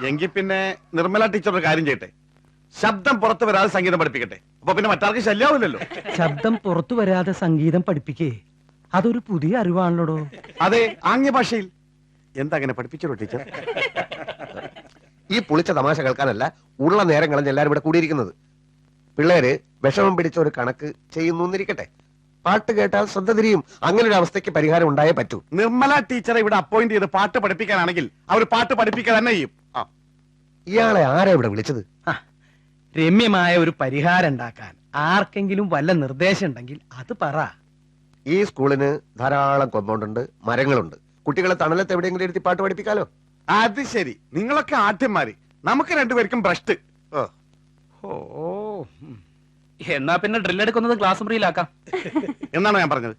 എങ്കിൽ പിന്നെ നിർമ്മല ടീച്ചർ ഒരു കാര്യം ചെയ്യട്ടെ, ശബ്ദം പുറത്തു വരാതെ സംഗീതം പഠിപ്പിക്കട്ടെ. അപ്പൊ പിന്നെ മറ്റാർക്ക് ശല്യാവില്ലല്ലോ. ശബ്ദം പുറത്തു വരാതെ സംഗീതം പഠിപ്പിക്കേ? അതൊരു പുതിയ അറിവാണല്ലോ. അതെ, ആംഗ്യ ഭാഷയിൽ. എന്താ അങ്ങനെ പഠിപ്പിച്ചോ ടീച്ചർ? ഈ പുളിച്ച തമാശ കേൾക്കാനല്ല ഉള്ള നേരം കളഞ്ഞ് എല്ലാരും ഇവിടെ കൂടിയിരിക്കുന്നത്. പിള്ളേര് വിഷമം പിടിച്ച ഒരു കണക്ക് ചെയ്യുന്നിരിക്കട്ടെ, പാട്ട് കേട്ടാൽ ശ്രദ്ധ തിരിയും. അങ്ങനെ ഒരു അവസ്ഥയ്ക്ക് പരിഹാരം ഉണ്ടായേ പറ്റൂ. നിർമ്മല ടീച്ചറെ ഇവിടെ അപ്പോയിന്റ് ചെയ്ത് പാട്ട് പഠിപ്പിക്കാനാണെങ്കിൽ അവർ പാട്ട് പഠിപ്പിക്കുക തന്നെ ചെയ്യും. ഇയാളെ ആരാ ഇവിടെ വിളിച്ചത്? രമ്യമായ ഒരു പരിഹാരം ഉണ്ടാക്കാൻ ആർക്കെങ്കിലും വല്ല നിർദ്ദേശം ഉണ്ടെങ്കിൽ അത് പറ. ഈ സ്കൂളിന് ധാരാളം കോമ്പൗണ്ട് ഉണ്ട്, മരങ്ങളുണ്ട്. കുട്ടികളെ തണലത്ത് എവിടെയെങ്കിലും ഇരുത്തി പാട്ട് പഠിപ്പിക്കാലോ. അത് ശരി, നിങ്ങളൊക്കെ ആദ്യന്മാര്, നമുക്ക് രണ്ടുപേർക്കും ഭ്രഷ്ട്. എന്നാ പിന്നെ ഡ്രില്ലെടുക്കുന്നത് ക്ലാസ് മുറിയിലാക്കാം എന്നാണ് ഞാൻ പറഞ്ഞത്.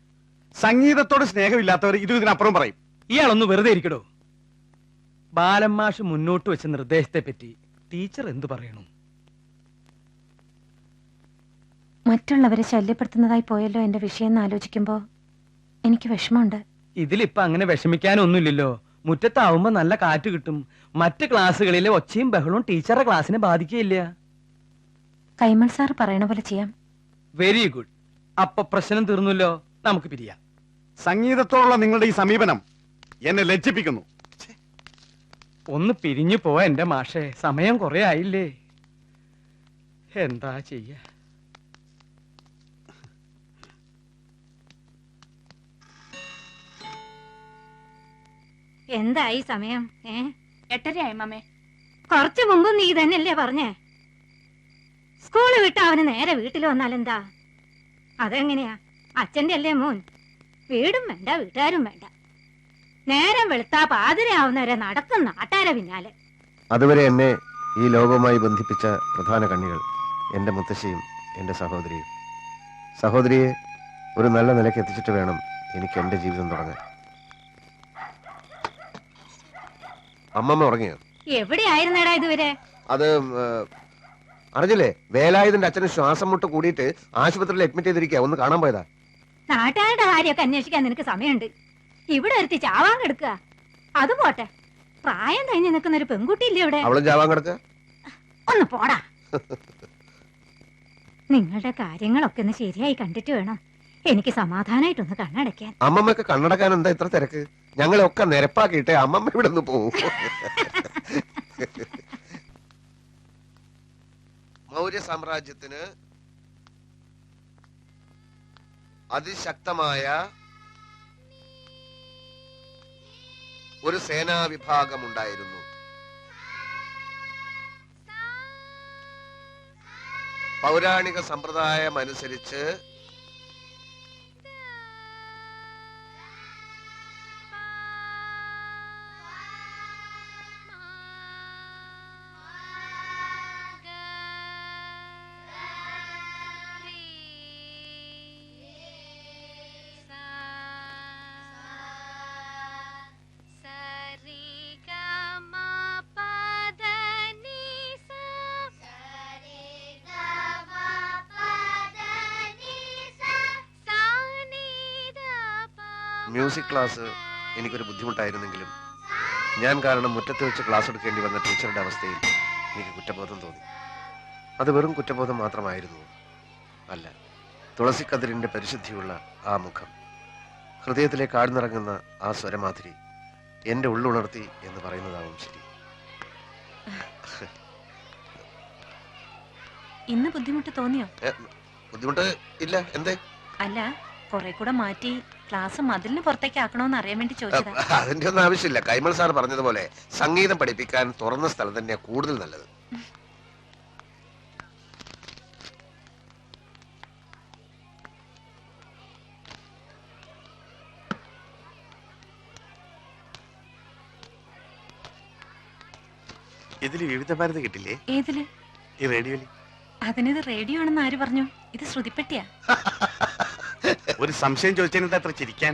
സംഗീതത്തോട് സ്നേഹമില്ലാത്തവർ ഇതിനപ്പുറം പറയും. ഇയാളൊന്ന് വെറുതെ ഇരിക്കടോ. ബാലന്മാഷ് മുന്നോട്ട് വെച്ച നിർദ്ദേശത്തെ പറ്റി ടീച്ചർ എന്തു പറയണു? മറ്റുള്ളവരെ ശല്യപ്പെടുത്തുന്നതായി പോയല്ലോ എന്റെ വിഷയം ആലോചിക്കുമ്പോ എനിക്ക് വിഷമമുണ്ട്. ഇതിലിപ്പോ അങ്ങനെ വിഷമിക്കാനൊന്നുമില്ലല്ലോ. മുറ്റത്താവുമ്പോ നല്ല കാറ്റ് കിട്ടും. മറ്റ് ക്ലാസ്സുകളിലെ ഒച്ചയും ബഹളവും ടീച്ചറുടെ ക്ലാസ്സിനെ ബാധിക്കുകയില്ല. കൈമൾ സാർ പറയണ പോലെ ചെയ്യാം. Very good. അപ്പൊ പ്രശ്നം തീർന്നല്ലോ. നമുക്ക് പിരിയാം. സംഗീതത്തോടുള്ള നിങ്ങളുടെ ഈ സമീപനം എന്നെ ലജ്ജിപ്പിക്കുന്നു. ഒന്ന് പിരിഞ്ഞു പോവാ എന്റെ മാഷേ, സമയം കുറെ ആയില്ലേ. എന്താ ചെയ്യ? എന്തായി സമയം? 8:30 മമ്മേ. കുറച്ചു മുമ്പ് നീ തന്നെയല്ലേ പറഞ്ഞേ സ്കൂള് വിട്ട അവന് നേരെ വീട്ടിൽ വന്നാലെന്താ? അതെങ്ങനെയാ? അച്ഛന്റെ അല്ലേ മോൻ? വീടും വേണ്ട, വീട്ടുകാരും വേണ്ട. നേരം വെളുത്താ പാതിരയാവുന്നവരെ നടക്കും നാട്ടാരെ പിന്നാലെ. അതുവരെ എന്നെ ഈ ലോകവുമായി ബന്ധിപ്പിച്ച പ്രധാന കണ്ണികൾ എന്റെ മുത്തശ്ശിയും എന്റെ സഹോദരിയും. സഹോദരിയെ ഒരു നല്ല നിലയ്ക്ക് എത്തിച്ചിട്ട് വേണം എനിക്ക് എന്റെ ജീവിതം തുടങ്ങാൻ. അമ്മമ്മ ഉറങ്ങിയോ? എവിടെയായിരുന്നേടാ ഇതുവരെ? അത് അറിഞ്ഞില്ലേ, വേലായുധന്റെ അച്ഛന് ശ്വാസം മുട്ട് കൂടിയിട്ട് ആശുപത്രിയിൽ അഡ്മിറ്റ് ചെയ്തിരിക്കുക. ഒന്ന് കാണാൻ പോയതാ. നാട്ടുകാരുടെ കാര്യമൊക്കെ അന്വേഷിക്കാൻ നിനക്ക് സമയമുണ്ട്. ഇവിടെ ഒരുത്തി ചാവാൻ കിടക്കുക. അത് പോട്ടെ, പ്രായം കഴിഞ്ഞ് നിൽക്കുന്ന ഒരു പെൺകുട്ടിയില്ലേ ഇവിടെ? അവളും ചാവാൻ കിടക്കുക. ഒന്ന് പോടാ. നിങ്ങളുടെ കാര്യങ്ങളൊക്കെ ഒന്ന് ശരിയായി കണ്ടിട്ട് വേണം എനിക്ക് സമാധാനായിട്ടൊന്ന് കണ്ണടയ്ക്കാൻ. അമ്മമ്മക്ക് കണ്ണടക്കാൻ എന്താ ഇത്ര തിരക്ക്? ഞങ്ങളൊക്കെ നിരപ്പാക്കിയിട്ടേ അമ്മമ്മ ഇവിടെ നിന്ന് പോവും. മൗര്യ സാമ്രാജ്യത്തിന് അതിശക്തമായ ഒരു സേനാ വിഭാഗം ഉണ്ടായിരുന്നു. പൗരാണിക സമ്പ്രദായം അനുസരിച്ച് മ്യൂസിക് ക്ലാസ് എനിക്കൊരു ബുദ്ധിമുട്ടായിരുന്നെങ്കിലും ഞാൻ കാരണം മുറ്റത്ത് വെച്ച് ക്ലാസ് എടുക്കേണ്ടി വന്ന ടീച്ചറുടെ അവസ്ഥയിൽ എനിക്ക് കുറ്റബോധം തോന്നി. അത് വെറും കുറ്റബോധം മാത്രമായിരുന്നു. അല്ല, തുളസിക്കതിരിന്റെ പരിശുദ്ധിയുള്ള ആ മുഖം, ഹൃദയത്തിലേക്ക് ആഴ്ന്നിറങ്ങുന്ന ആ സ്വരമാതിരി എന്റെ ഉള്ളുണർത്തി എന്ന് പറയുന്നതാവും ശരി. ഇന്ന് ബുദ്ധിമുട്ട് തോന്നിയോ? ബുദ്ധിമുട്ട് ഇല്ല. എന്തേ? അല്ല, കുറെ കൂടെ മാറ്റി ക്ലാസ് മതിലിന് പുറത്തേക്ക് ആക്കണോന്ന് അറിയാൻ വേണ്ടി ചോദിച്ചതാ. അതിന്റെ ഒന്നും ആവശ്യമില്ല. കൈമൾ സാർ പറഞ്ഞതുപോലെ സംഗീതം പഠിപ്പിക്കാൻ തുറന്ന സ്ഥലം തന്നെയാ കൂടുതൽ നല്ലത്. ഇതില് വിവിധ ഭാരതി കിട്ടില്ലേ? ഏതില്? ഈ റേഡിയോയില്. അതിനിത് റേഡിയോ ആണെന്ന് ആര് പറഞ്ഞു? ഇത് ശ്രുതിപ്പെട്ടിയാ. ഒരു സംശയം ചോദിച്ചതിന് അത്ര ചിരിക്കാൻ.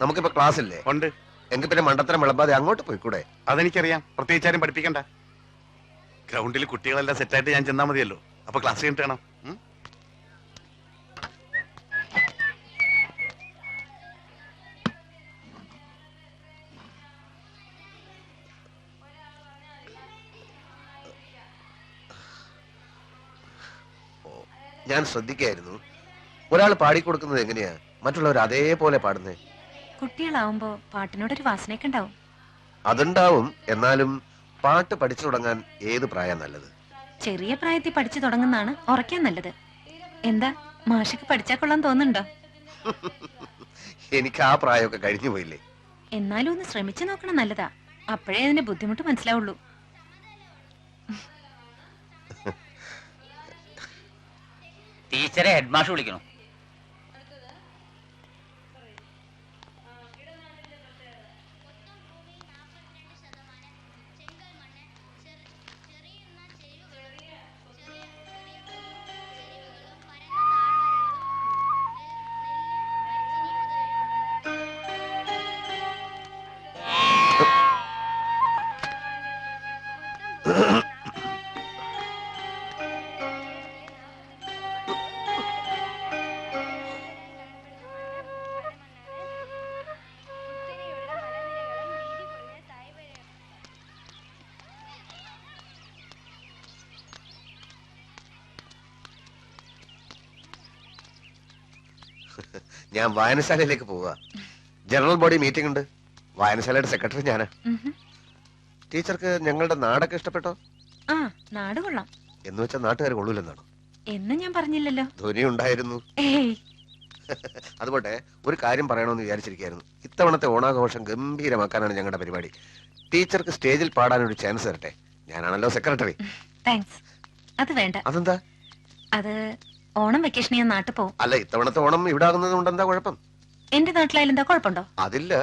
നമുക്കിപ്പോ ക്ലാസ് ഇല്ലേ? ഉണ്ട്. എങ്കിൽ പിന്നെ മണ്ടത്തരം വിളമ്പാതെ അങ്ങോട്ട് പോയിക്കൂടെ? അതെനിക്കറിയാം, പ്രത്യേകിച്ചാരും പഠിപ്പിക്കണ്ട. ഗ്രൗണ്ടിൽ കുട്ടികളെല്ലാം സെറ്റായിട്ട് ഞാൻ ചെന്നാ മതിയല്ലോ. അപ്പൊ ക്ലാസ് കഴിഞ്ഞിട്ട് വേണം. ഞാൻ ശ്രദ്ധിക്കായിരുന്നു. ഒരാൾ പാടിക്കൊടുക്കുന്നത് എങ്ങനെയാ മറ്റുള്ളവർ അതേപോലെ പാടുന്നേ? കുട്ടികളാവുമ്പോ പാട്ടിനോടൊരു വാസനയൊക്കെ ഉണ്ടാവും. അതുണ്ടാവും. എന്നാലും പാട്ട് പഠിച്ചു തുടങ്ങാൻ ഏത് പ്രായം നല്ലത്? ചെറിയ പ്രായത്തിൽ പഠിച്ചു തുടങ്ങുന്നതാണ് ഉറക്കാൻ നല്ലത്. എന്താ മാഷക്ക് പഠിച്ചാ കൊള്ളാൻ തോന്നുന്നുണ്ടോ? എനിക്ക് ആ പ്രായമൊക്കെ കഴിഞ്ഞു പോയില്ലേ? എന്നാലും ഒന്ന് ശ്രമിച്ചു നോക്കണം, നല്ലതാ. അപ്പോഴേ അതിന്റെ ബുദ്ധിമുട്ട് മനസ്സിലാവുള്ളൂ. ടീച്ചറെ ഹെഡ്മാഷ് വിളിക്കണോ? ഞാൻ വായനശാലയിലേക്ക് പോവുക. ജനറൽ ബോഡി മീറ്റിംഗ് ഉണ്ട്. വായനശാലയുടെ സെക്രട്ടറി ഞാനാ. ടീച്ചർക്ക് ഞങ്ങളുടെ നാടൊക്കെ ഇഷ്ടപ്പെട്ടോ? ആ, നാട് കൊള്ളാം. എന്ന് വെച്ചാൽ നാട്ടുകാർ കൊള്ളൂലെന്നാണ്? എന്ന് ഞാൻ പറഞ്ഞില്ലല്ലോ. ധ്വനി ഉണ്ടായിരുന്നു. ഏയ്, അതുപോട്ടെ, ഒരു കാര്യം പറയണമെന്ന് വിചാരിച്ചിരിക്കായിരുന്നു. ഇത്തവണത്തെ ഓണാഘോഷം ഗംഭീരമാക്കാനാണ് ഞങ്ങളുടെ പരിപാടി. ടീച്ചർക്ക് സ്റ്റേജിൽ പാടാനൊരു ചാൻസ് തരട്ടെ. ഞാനാണല്ലോ സെക്രട്ടറി. താങ്ക്സ്. അത് വേണ്ട. അതെന്താ? അത് ഓണം വെക്കേഷന് ഞാൻ നാട്ടിൽ പോവും. അല്ല, ഇത്തവണത്തെ ഓണം ഇവിടെ ആകുന്നത് കൊണ്ട് എന്താ കുഴപ്പം? എന്റെ നാട്ടിലായാലും എന്താ കുഴപ്പമുണ്ടോ? അതില്ല.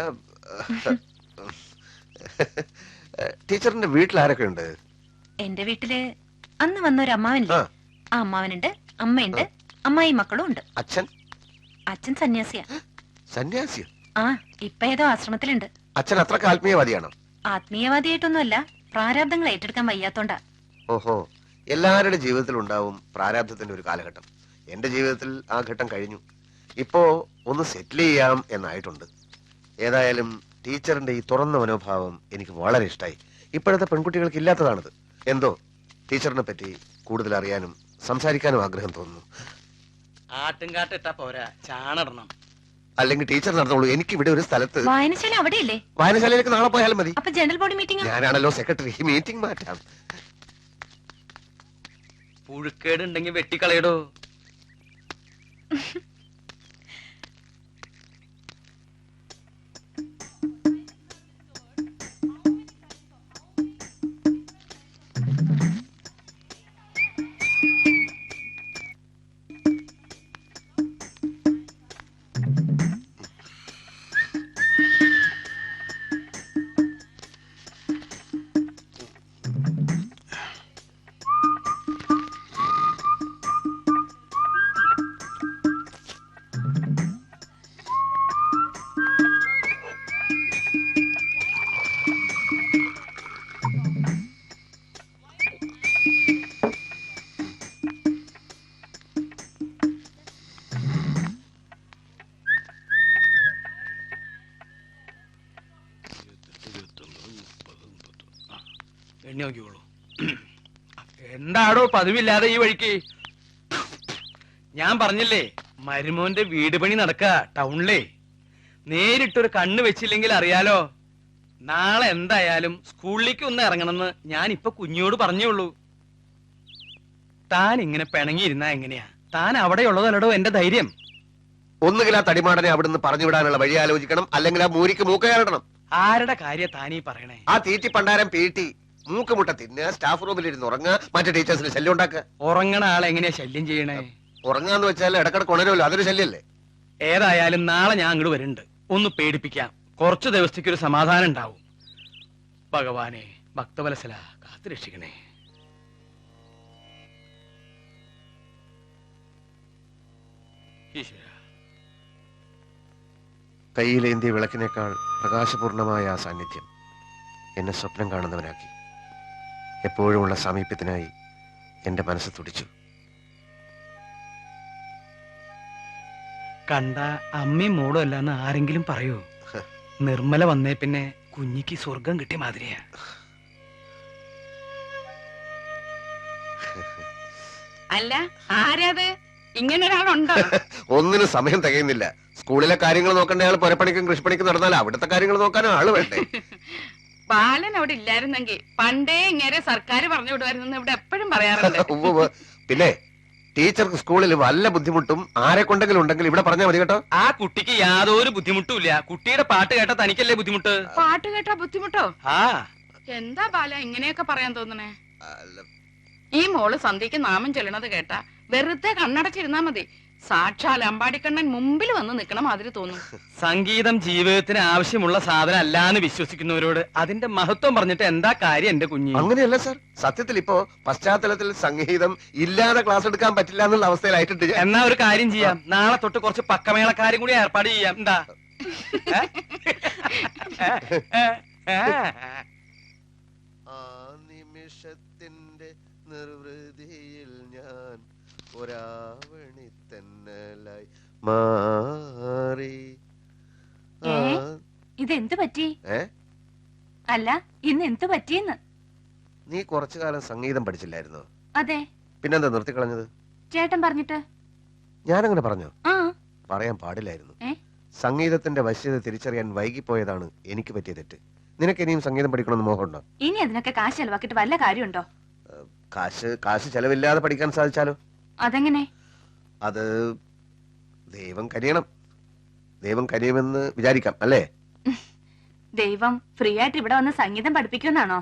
ടീച്ചറിന്റെ വീട്ടിൽ ആരൊക്കെ ഉണ്ട്? എന്റെ വീട്ടില് അന്ന് വന്നൊരു അമ്മാവനില്ലേ, ആ. ആ അമ്മാവനുണ്ട്, അമ്മയുണ്ട്, അമ്മായി മക്കളും ഉണ്ട്. അച്ഛൻ? അച്ഛൻ സന്യാസിയാ. സന്യാസി? ആ, ഇപ്പൊ ഏതോ ആശ്രമത്തിലുണ്ട്. അച്ഛൻ അത്രക്ക് ആത്മീയവാദിയാണോ? ആത്മീയവാദിയായിട്ടൊന്നുമല്ല, പ്രാരാബ്ദങ്ങൾ ഏറ്റെടുക്കാൻ വയ്യാത്തോണ്ടാ. ഓഹോ, എല്ലാവരുടെ ജീവിതത്തിൽ ഉണ്ടാവും പ്രാരാബ്ധത്തിന്റെ ഒരു കാലഘട്ടം. എന്റെ ജീവിതത്തിൽ ആ ഘട്ടം കഴിഞ്ഞു. ഇപ്പോ ഒന്ന് സെറ്റിൽ ചെയ്യാം എന്നായിട്ടുണ്ട്. ഏതായാലും ടീച്ചറിന്റെ ഈ തുറന്ന മനോഭാവം എനിക്ക് വളരെ ഇഷ്ടമായി. ഇപ്പോഴത്തെ പെൺകുട്ടികൾക്ക് ഇല്ലാത്തതാണത്. എന്തോ ടീച്ചറിനെ പറ്റി കൂടുതൽ അറിയാനും സംസാരിക്കാനും ആഗ്രഹം തോന്നുന്നു. ആട്ടുംകാട്ട് ഇട്ടാ പോരാ, ചാണടണം. അല്ലെങ്കിൽ ടീച്ചർ നടന്നോളൂ. എനിക്ക് ഇവിടെ ഒരു സ്ഥലത്ത് വായനശാല അവിടെയല്ലേ? വായനശാലയിലേക്ക് നാളെ പോയാലും മതി. അപ്പൊ ജനറൽ ബോഡി മീറ്റിംഗ്? ഞാനാണല്ലോ സെക്രട്ടറി. മീറ്റിംഗ് മാറ്റാം. പുഴുക്കേട് ഉണ്ടെങ്കിൽ വെട്ടിക്കളയടോ. എണ്ണി നോക്കിക്കോളൂ. എന്താടോ പതിവില്ലാതെ ഈ വഴിക്ക്? ഞാൻ പറഞ്ഞില്ലേ, മരുമോന്റെ വീട് പണി നടക്ക ടൗണിലേ. നേരിട്ടൊരു കണ്ണ് വെച്ചില്ലെങ്കിൽ അറിയാലോ. നാളെ എന്തായാലും സ്കൂളിലേക്ക് ഒന്ന് ഇറങ്ങണമെന്ന് ഞാൻ ഇപ്പൊ കുഞ്ഞോട് പറഞ്ഞേയുള്ളൂ. താൻ ഇങ്ങനെ പിണങ്ങിയിരുന്നാ എങ്ങനെയാ? താൻ അവിടെയുള്ളതല്ലടോ എന്റെ ധൈര്യം. ഒന്നുകിൽ ആ തടിമാടനെ അവിടുന്ന് പറഞ്ഞു വിടാനുള്ള വഴി ആലോചിക്കണം, അല്ലെങ്കിൽ ആ മൂരിക്ക് മൂക്കയാടണം. ആരുടെ കാര്യ താനീ പറയണേ? ആ തീറ്റി പണ്ടാരം പീട്ടി മൂക്കുമുട്ട തിന്നുക, സ്റ്റാഫ് റൂമിൽ ഇരുന്ന് ഉറങ്ങുക, മറ്റു ടീച്ചേഴ്സിന് ശല്യം ഉണ്ടാക്കുക. ഉറങ്ങണ ആളെ എങ്ങനെയാ ശല്യം ചെയ്യണേ? ഉറങ്ങാന്ന് വെച്ചാൽ ഇടക്കിടക്ക് ഉണരുമല്ലോ, അതൊരു ശല്യല്ലേ? ഏതായാലും നാളെ ഞാൻ അങ്ങോട്ട് വരുന്നുണ്ട്. ഒന്ന് പേടിപ്പിക്കാം. കുറച്ചു ദിവസത്തേക്ക് ഒരു സമാധാനം ഉണ്ടാവും. ഭഗവാനെ, ഭക്തവത്സല, കാത്തു രക്ഷിക്കണേ. ഈശ്വര. കയ്യിലേന്തിയ വിളക്കിനേക്കാൾ പ്രകാശപൂർണമായ ആ സാന്നിധ്യം എന്നെ സ്വപ്നം കാണുന്നവനാക്കി. എപ്പോഴുമുള്ള സാമീപ്യത്തിനായി എന്റെ മനസ്സ് തുടിച്ചു. കണ്ട അമ്മയും മോളും അല്ലാന്ന് ആരെങ്കിലും പറയൂ? നിർമ്മല വന്നേ പിന്നെ കുഞ്ഞിക്ക് സ്വർഗം കിട്ടിയ മാതിരിയാ. അല്ല, ആരാത്? ഇങ്ങനെ ഒരാളുണ്ടോ? ഒന്നിനും സമയം തികയുന്നില്ല. സ്കൂളിലെ കാര്യങ്ങൾ നോക്കേണ്ട ആൾ പുരപ്പണിക്കും കൃഷിപ്പണിക്കും നടന്നാൽ അവിടുത്തെ കാര്യങ്ങൾ നോക്കാനും ആള് വേണ്ടേ? ബാലൻ അവിടെ ഇല്ലായിരുന്നെങ്കിൽ പണ്ടേ ഇങ്ങനെ സർക്കാർ പറഞ്ഞു വിടുമായിരുന്നു ഇവിടെ എപ്പോഴും പറയാറുണ്ട്. ഉവ്വ്. പിന്നെ ടീച്ചർക്ക് സ്കൂളിൽ വല്ല ബുദ്ധിമുട്ടും ആരെ കൊണ്ടെങ്കിലും ഉണ്ടെങ്കിൽ ഇവിടെ പറഞ്ഞാൽ മതി കേട്ടോ. ആ കുട്ടിക്ക് യാതൊരു ബുദ്ധിമുട്ടും ഇല്ല. കുട്ടിയുടെ പാട്ട് കേട്ടാ തനിക്കല്ലേ ബുദ്ധിമുട്ട്? പാട്ട് കേട്ടാ ബുദ്ധിമുട്ടോ? ആ എന്താ ബാല ഇങ്ങനെയൊക്കെ പറയാൻ തോന്നണേ? അല്ല, ഈ മോള് സന്ധ്യക്ക് നാമം ചൊല്ലണത് കേട്ടാ വെറുതെ കണ്ണടച്ചിരുന്നാ മതി. സാക്ഷാൽ അമ്പാടിക്കണ്ണൻ മുമ്പിൽ വന്ന് നിക്കണ മാതിരി തോന്നും. സംഗീതം ജീവിതത്തിന് ആവശ്യമുള്ള സാധനം അല്ലാന്ന് വിശ്വസിക്കുന്നവരോട് അതിന്റെ മഹത്വം പറഞ്ഞിട്ട് എന്താ കാര്യം എന്റെ കുഞ്ഞി? അങ്ങനെയല്ല സാർ. സത്യത്തിൽ ഇപ്പോ പശ്ചാത്തലത്തിൽ സംഗീതം ഇല്ലാതെ ക്ലാസ് എടുക്കാൻ പറ്റില്ല എന്നുള്ള അവസ്ഥയിലായിട്ടുണ്ട് ഞാൻ. എന്നാ ഒരു കാര്യം ചെയ്യാം, നാളെ തൊട്ട് കുറച്ച് പക്കമേളക്കാരും കൂടി ഏർപ്പാട് ചെയ്യാം. എന്താ? ആ നിമിഷത്തിന്റെ നിർവൃതിയിൽ ഞാൻ ഒരാവണി തെന്നലായി മാറി. ഏ? ഇതെന്ത് പറ്റി? ഏ? അല്ല, ഇന്ന് എന്ത് പറ്റിയെന്ന്? നീ കുറച്ചു കാലം സംഗീതം പഠിച്ചില്ലായിരുന്നോ? അതെ, പിന്നെന്താ നിർത്തിക്കളഞ്ഞത്? ചേട്ടൻ പറഞ്ഞിട്ട്. ഞാനങ്ങനെ പറഞ്ഞോ? ആ പറയാൻ പാടില്ലായിരുന്നു. ഏ? സംഗീതത്തിന്റെ വശ്യത തിരിച്ചറിയാൻ വൈകിപ്പോയതാണ് എനിക്ക് പറ്റിയ തെറ്റ്. നിനക്ക് ഇനിയും സംഗീതം പഠിക്കണമെന്ന് മോഹമുണ്ടോ? ഇനി അതിനൊക്കെ കാശ് ചെലവാക്കിട്ട് വല്ല കാര്യമുണ്ടോ? കാശ് ചെലവില്ലാതെ പഠിക്കാൻ സാധിച്ചാലോ? അതെങ്ങനെ? അത് ദൈവം കനിയണം. ദൈവം കനിയുമെന്ന് വിചാരിക്കാം, അല്ലേ? ദൈവം ഫ്രീ ആയിട്ട് ഇവിടെ വന്ന് സംഗീതം പഠിപ്പിക്കുമെന്നാണോ?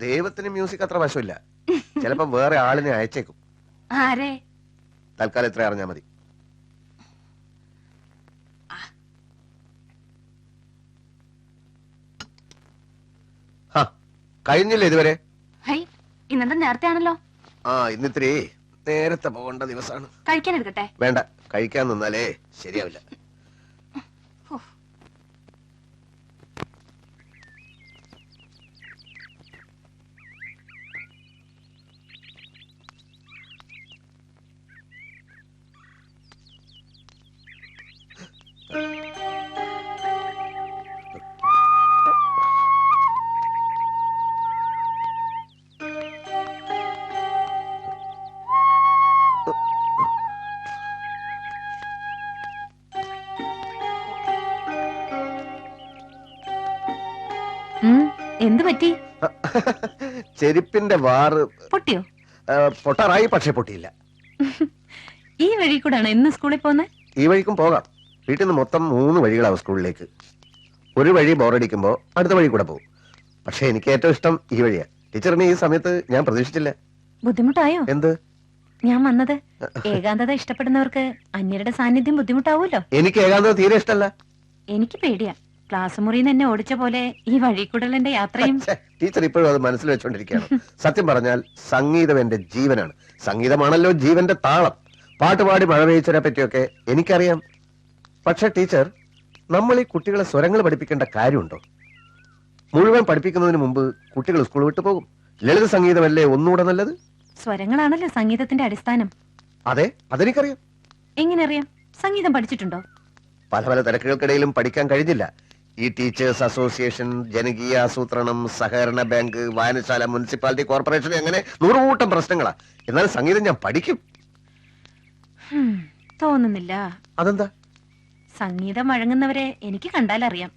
ദൈവത്തിന് മ്യൂസിക് അത്ര വശമില്ല. ചിലപ്പോ വേറെ ആളിനെ അയച്ചേക്കും. ആരെ? തൽക്കാലം ഇത്ര അറിഞ്ഞാ മതി. ഹാ, കഴിഞ്ഞില്ലേ ഇതുവരെ? ഹൈ, ഇന്നത്തെ നേരത്തെ ആണല്ലോ. ആ, ഇന്നിത്തിരി നേരത്തെ പോകേണ്ട ദിവസമാണ്. കഴിക്കാൻ എടുക്കട്ടെ? വേണ്ട, കഴിക്കാൻ നിന്നാലേ ശരിയാവില്ല. എന്ത് പറ്റി? ചെരുപ്പിന്റെ വാറ് പൊട്ടിയോ? പൊട്ടാറായി, പക്ഷെ പൊട്ടിയില്ല. ഈ വഴി കൂടാണ് ഇന്ന് സ്കൂളിൽ പോകുന്നത്? ഈ വഴിക്കും പോകാം. വീട്ടിൽ നിന്ന് മൊത്തം 3 വഴികളാവും സ്കൂളിലേക്ക്. ഒരു വഴി ബോറടിക്കുമ്പോ അടുത്ത വഴി കൂടെ പോകും. പക്ഷെ എനിക്ക് ഏറ്റവും ഇഷ്ടം ഈ വഴിയാ. ടീച്ചറിന് ഈ സമയത്ത് ഞാൻ പ്രതീക്ഷിച്ചില്ല. ബുദ്ധിമുട്ടായോ? എന്ത്? ഞാൻ വന്നത്. ഏകാന്തത ഇഷ്ടപ്പെടുന്നവർക്ക് അന്യരുടെ സാന്നിധ്യം ബുദ്ധിമുട്ടാവൂലോ. എനിക്ക് ഏകാന്തത തീരെ ഇഷ്ടമല്ല. എനിക്ക് പേടിയാ. ക്ലാസ് മുറിയിൽ നിന്ന് എന്നെ ഓടിച്ച പോലെ ഈ വഴി കൂടലിന്റെ യാത്രയും. ടീച്ചർ ഇപ്പോഴും അത് മനസ്സിൽ വെച്ചോണ്ടിരിക്കുകയാണ്. സത്യം പറഞ്ഞാൽ സംഗീതം എന്റെ ജീവനാണ്. സംഗീതമാണല്ലോ ജീവന്റെ താളം. പാട്ടുപാടി മഴ പെയ്ച്ചതിനെ പറ്റിയൊക്കെ എനിക്കറിയാം. പക്ഷെ ടീച്ചർ, നമ്മൾ ഈ കുട്ടികളെ സ്വരങ്ങൾ പഠിപ്പിക്കേണ്ട കാര്യമുണ്ടോ? മുഴുവൻ പഠിപ്പിക്കുന്നതിന് മുമ്പ് കുട്ടികൾ സ്കൂൾ വിട്ടു പോകും. ലളിത സംഗീതമല്ലേ ഒന്നുകൂടെ നല്ലത്? സ്വരങ്ങളാണല്ലോ സംഗീതത്തിന്റെ അടിസ്ഥാനം. അതെ, അതെനിക്കറിയാം. എങ്ങനെ അറിയാം? സംഗീതം പഠിച്ചിട്ടുണ്ടോ? പല പല തിരക്കുകൾക്കിടയിലും പഠിക്കാൻ കഴിഞ്ഞില്ല. ഈ ടീച്ചേഴ്സ് അസോസിയേഷൻ, ജനകീയ ആസൂത്രണം, സഹകരണ ബാങ്ക്, വായനശാല, മുനിസിപ്പാലിറ്റി കോർപ്പറേഷൻ, അങ്ങനെ 100 കൂട്ടം പ്രശ്നങ്ങളാ. എന്നാൽ സംഗീതം ഞാൻ പഠിക്കും. തോന്നുന്നില്ല. അതെന്താ? സംഗീതം വഴങ്ങുന്നവരെ എനിക്ക് കണ്ടാലറിയാം.